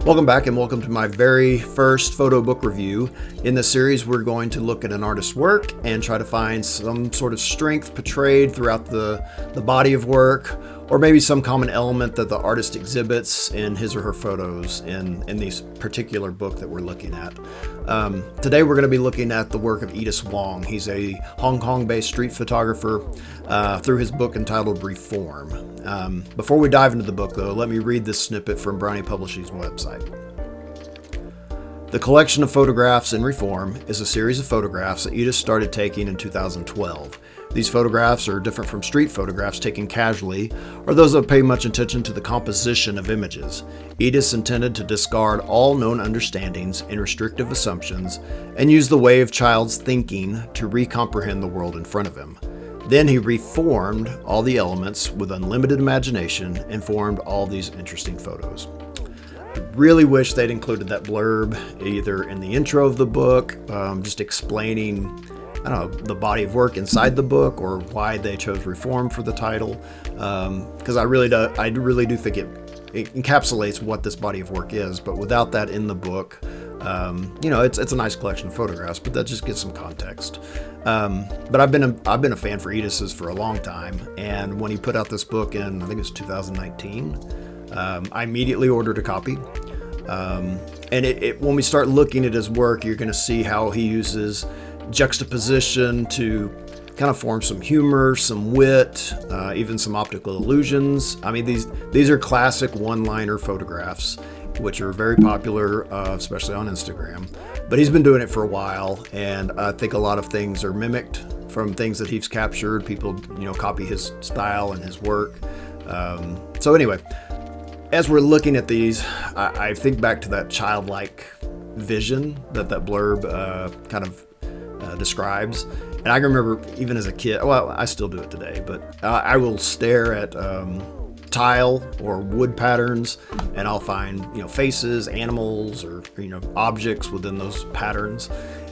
Welcome back and welcome to my very first photo book review. In this series, we're going to look at an artist's work and try to find some sort of strength portrayed throughout the body of work, or maybe some common element that the artist exhibits in his or her photos in this particular book that we're looking at. Today we're going to be looking at the work of Edas Wong. He's a Hong Kong-based street photographer through his book entitled Reform. Before we dive into the book, though, let me read this snippet from Brownie Publishing's website. The collection of photographs in Reform is a series of photographs that Edas started taking in 2012. These photographs are different from street photographs taken casually, or those that pay much attention to the composition of images. Edas intended to discard all known understandings and restrictive assumptions and use the way of child's thinking to recomprehend the world in front of him. Then he reformed all the elements with unlimited imagination and formed all these interesting photos. I really wish they'd included that blurb either in the intro of the book, just explaining, I don't know, the body of work inside the book or why they chose Reform for the title, because I really do think it encapsulates what this body of work is. But without that in the book, it's a nice collection of photographs, but that just gives some context. But I've been a fan for Edas's for a long time, and when he put out this book in, I think it was 2019, I immediately ordered a copy. And when we start looking at his work, you're going to see how he uses juxtaposition to kind of form some humor, some wit, even some optical illusions. I mean, these are classic one-liner photographs, which are very popular, especially on Instagram. But he's been doing it for a while, and I think a lot of things are mimicked from things that he's captured. People, copy his style and his work. So anyway, as we're looking at these, I think back to that childlike vision that blurb kind of describes. And I remember even as a kid, well, I still do it today, but I will stare at tile or wood patterns, and I'll find faces, animals, or objects within those patterns.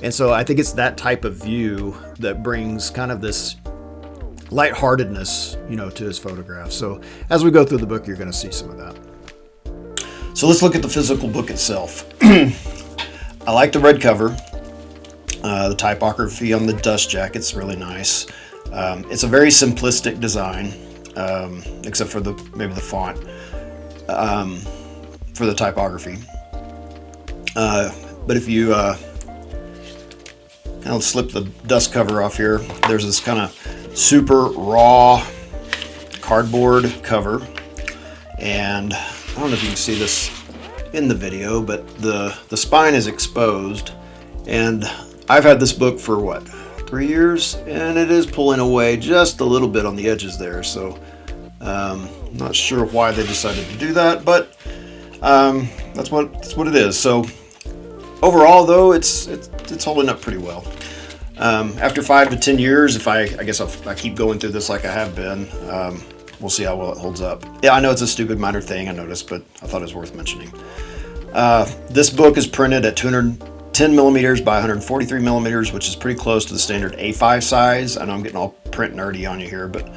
And so I think it's that type of view that brings kind of this lightheartedness to his photographs. So as we go through the book, you're going to see some of that. So let's look at the physical book itself. I like the red cover. The typography on the dust jacket's really nice. It's a very simplistic design, except for maybe the font for the typography. But if you kind of slip the dust cover off here, there's this kind of super raw cardboard cover, and I don't know if you can see this in the video, but the spine is exposed, and I've had this book for 3 years, and it is pulling away just a little bit on the edges there. So I'm not sure why they decided to do that, but that's what it is. So overall, though, it's holding up pretty well. After 5 to 10 years, if I keep going through this like I have been, we'll see how well it holds up. Yeah, I know it's a stupid minor thing, I noticed, but I thought it was worth mentioning. This book is printed at 210 millimeters by 143 millimeters, which is pretty close to the standard A5 size. I know I'm getting all print nerdy on you here, but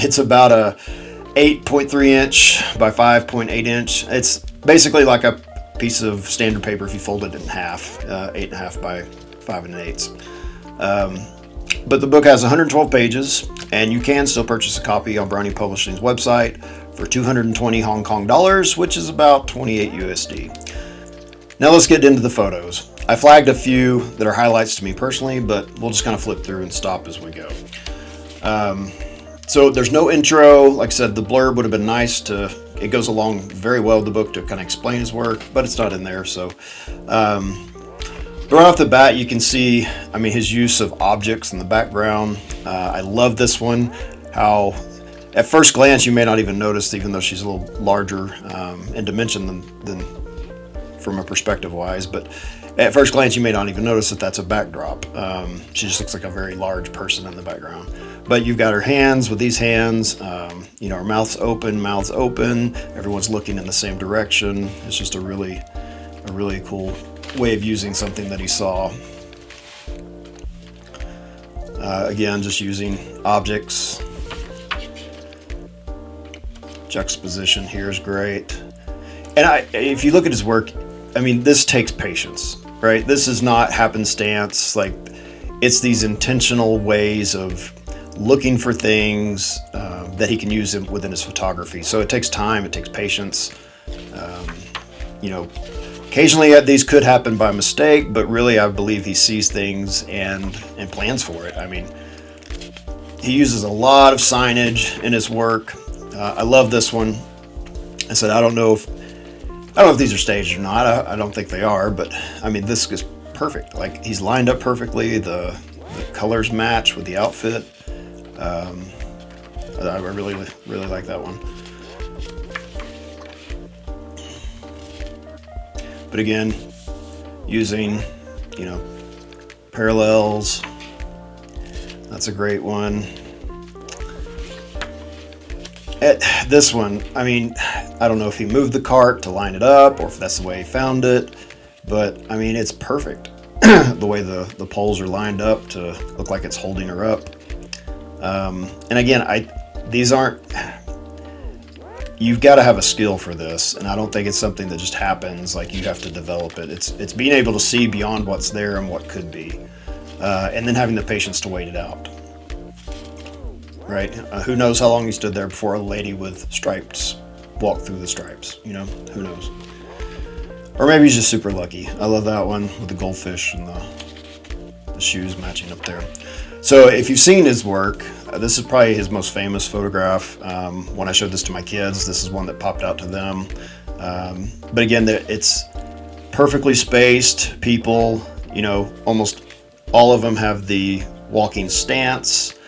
it's about a 8.3 inch by 5.8 inch. It's basically like a piece of standard paper if you fold it in half, 8.5 by 5 1/8. But the book has 112 pages, and you can still purchase a copy on Brownie Publishing's website for 220 Hong Kong dollars, which is about 28 USD. Now let's get into the photos. I flagged a few that are highlights to me personally, but we'll just kind of flip through and stop as we go. So there's no intro. Like I said, the blurb would have been nice it goes along very well with the book to kind of explain his work, but it's not in there. So right off the bat, you can see, his use of objects in the background. I love this one, how at first glance you may not even notice, even though she's a little larger in dimension than from a perspective wise, but at first glance you may not even notice that that's a backdrop. She just looks like a very large person in the background, but you've got her hands. With these hands, her mouth's open, everyone's looking in the same direction. It's just a really cool way of using something that he saw. Again, just using objects. Juxtaposition here is great. And if you look at his work, I mean, this takes patience, right? This is not happenstance. Like, it's these intentional ways of looking for things that he can use within his photography. So it takes time, it takes patience. You know, occasionally these could happen by mistake, but really I believe he sees things and plans for it. I mean, he uses a lot of signage in his work. I love this one. I said, I don't know if these are staged or not. I don't think they are, but I mean, this is perfect. Like, he's lined up perfectly. The colors match with the outfit. I really like that one. But again, using, you know, parallels. That's a great one. This one, I mean, I don't know if he moved the cart to line it up or if that's the way he found it, but I mean, it's perfect. The way the poles are lined up to look like it's holding her up. And again, these aren't, you've got to have a skill for this, and I don't think it's something that just happens. Like, you have to develop it. It's being able to see beyond what's there and what could be, and then having the patience to wait it out. Right? Who knows how long he stood there before a lady with stripes walked through the stripes? You know, who knows? Or maybe he's just super lucky. I love that one with the goldfish and the shoes matching up there. So if you've seen his work, this is probably his most famous photograph. When I showed this to my kids, this is one that popped out to them. But again, it's perfectly spaced people. You know, almost all of them have the walking stance.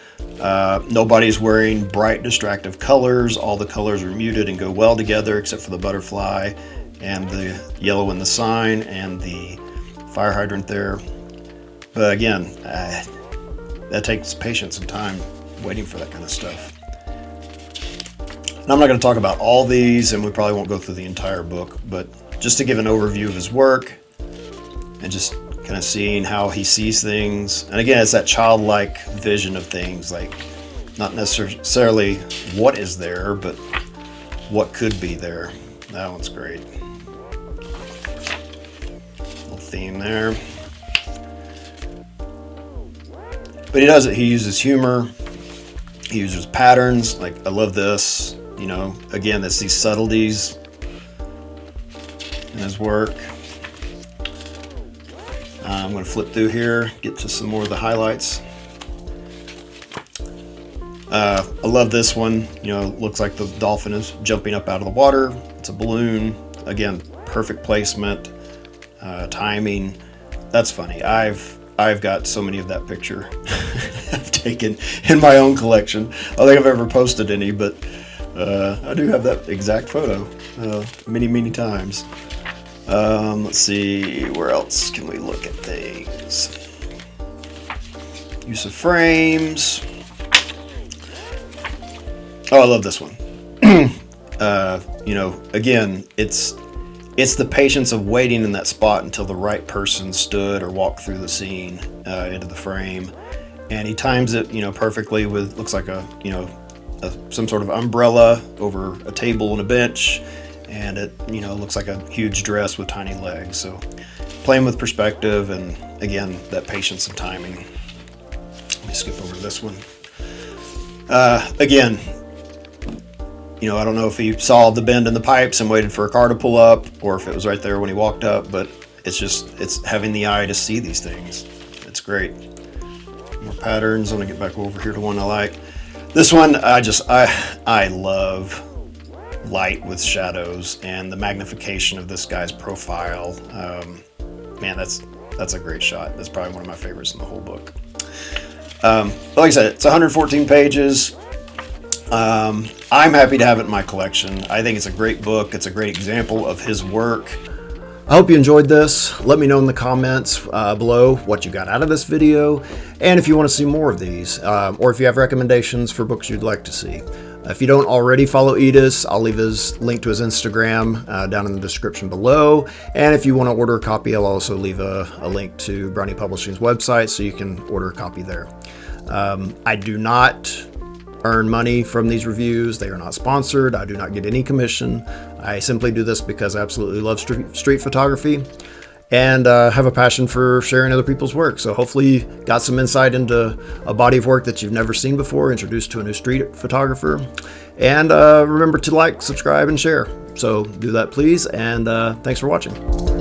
Nobody's wearing bright, distractive colors. All the colors are muted and go well together, except for the butterfly and the yellow in the sign and the fire hydrant there. But again, that takes patience and time waiting for that kind of stuff. And I'm not going to talk about all these, and we probably won't go through the entire book, but just to give an overview of his work and just kind of seeing how he sees things. And again, it's that childlike vision of things, like not necessarily what is there, but what could be there. That one's great. Little theme there. But he does it. He uses humor. He uses patterns. Like, I love this. You know, again, it's these subtleties in his work. I'm going to flip through here, get to some more of the highlights. I love this one. You know, it looks like the dolphin is jumping up out of the water. It's a balloon. Again, perfect placement, timing. That's funny. I've got so many of that picture I've taken in my own collection. I don't think I've ever posted any, but I do have that exact photo many times. Let's see, where else can we look at things? Use of frames. Oh, I love this one. You know, again, it's the patience of waiting in that spot until the right person stood or walked through the scene into the frame, and he times it, you know, perfectly with, looks like some sort of umbrella over a table and a bench, and it, you know, looks like a huge dress with tiny legs. So playing with perspective and, again, that patience and timing. Let me skip over this one. Again, you know, I don't know if he saw the bend in the pipes and waited for a car to pull up, or if it was right there when he walked up, but it's having the eye to see these things. It's great. More patterns. I'm gonna get back over here to one I like. This one, I love light with shadows and the magnification of this guy's profile. Man, that's a great shot. That's probably one of my favorites in the whole book. But like I said, it's 114 pages. I'm happy to have it in my collection. I think it's a great book. It's a great example of his work. I hope you enjoyed this. Let me know in the comments below what you got out of this video, and if you want to see more of these, or if you have recommendations for books you'd like to see. If you don't already follow Edas, I'll leave his link to his Instagram down in the description below. And if you want to order a copy, I'll also leave a link to Brownie Publishing's website so you can order a copy there. I do not earn money from these reviews. They are not sponsored. I do not get any commission. I simply do this because I absolutely love street photography and have a passion for sharing other people's work. So hopefully you got some insight into a body of work that you've never seen before, introduced to a new street photographer. And remember to like, subscribe, and share. So do that, please. And thanks for watching.